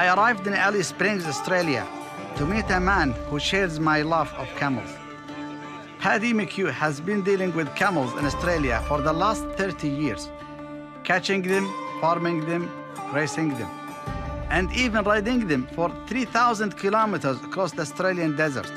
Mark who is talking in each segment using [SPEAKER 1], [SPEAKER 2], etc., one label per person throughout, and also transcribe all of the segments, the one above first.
[SPEAKER 1] I arrived in Alice Springs, Australia, to meet a man who shares my love of camels. PADDY McHUGH has been dealing with camels in Australia for the last 30 years, catching them, farming them, racing them, and even riding them for 3,000 kilometers across the Australian desert.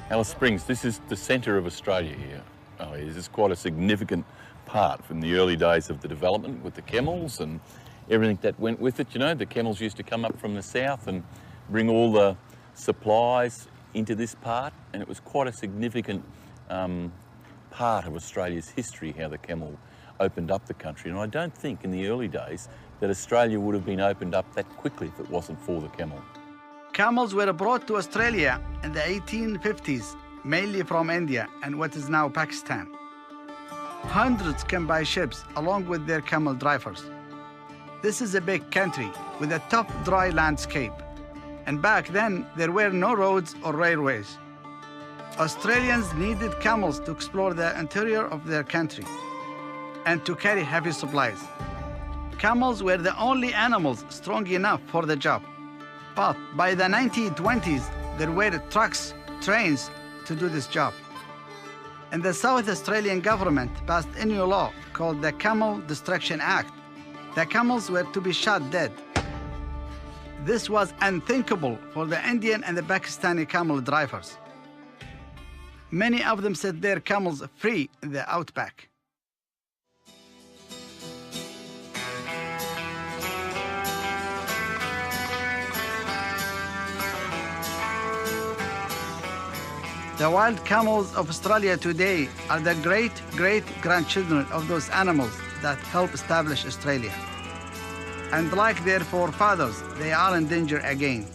[SPEAKER 2] Alice Springs, this is the centre of Australia here. This is quite a significant part from the early days of the development with the camels and everything that went with it. You know, the camels used to come up from the south and bring all the supplies into this part, and it was quite a significant part of Australia's history, how the camel opened up the country. And I don't think in the early days that Australia would have been opened up that quickly if it wasn't for the camel.
[SPEAKER 1] Camels were brought to Australia in the 1850s, mainly from India and what is now Pakistan. Hundreds came by ships along with their camel drivers. This is a big country with a tough dry landscape. And back then, there were no roads or railways. Australians needed camels to explore the interior of their country and to carry heavy supplies. Camels were the only animals strong enough for the job. But by the 1920s, there were trucks, trains to do this job. And the South Australian government passed a new law called the Camel Destruction Act. The camels were to be shot dead. This was unthinkable for the Indian and the Pakistani camel drivers. Many of them set their camels free in the outback. The wild camels of Australia today are the great-great-grandchildren of those animals that helped establish Australia. And like their forefathers, they are in danger again.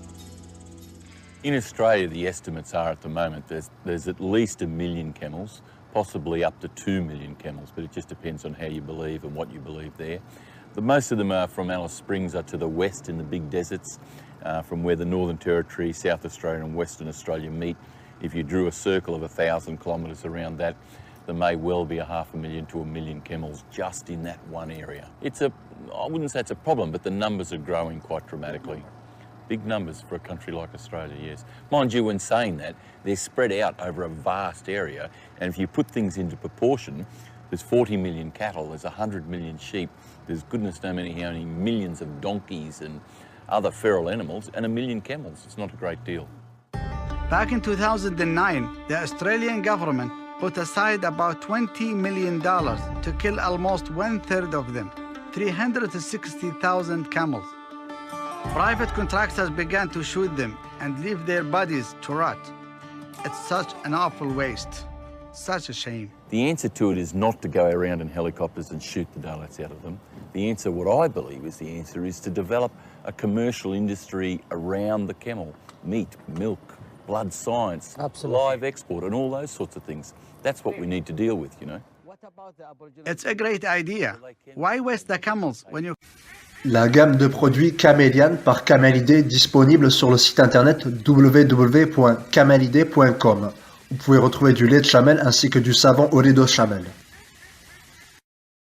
[SPEAKER 2] In Australia, the estimates are at the moment there's at least 1 million camels, possibly up to 2 million camels, but it just depends on how you believe and what you believe there. But most of them are from Alice Springs up to the west in the big deserts, from where the Northern Territory, South Australia and Western Australia meet. If you drew a circle of 1,000 kilometres around that, there may well be 500,000 to 1 million camels just in that one area. I wouldn't say it's a problem, but the numbers are growing quite dramatically. Big numbers for a country like Australia, yes. Mind you, when saying that, they're spread out over a vast area, and if you put things into proportion, there's 40 million cattle, there's 100 million sheep, there's goodness knows how many millions of donkeys and other feral animals, and 1 million camels. It's not a great deal.
[SPEAKER 1] Back in 2009, the Australian government put aside about $20 million to kill almost 1/3 of them, 360,000 camels. Private contractors began to shoot them and leave their bodies to rot. It's such an awful waste, such a shame.
[SPEAKER 2] The answer to it is not to go around in helicopters and shoot the daylights out of them. The answer, what I believe is the answer, is to develop a commercial industry around the camel. Meat, milk, blood science, live export and all those sorts of things. That's what we need to deal with, you know.
[SPEAKER 1] It's a great idea. Why waste the camels when you...
[SPEAKER 3] La gamme de produits Camélian par Camelidé disponible sur le site internet www.camelidé.com. Vous pouvez retrouver du lait de chamel ainsi que du savon au lait de chamel.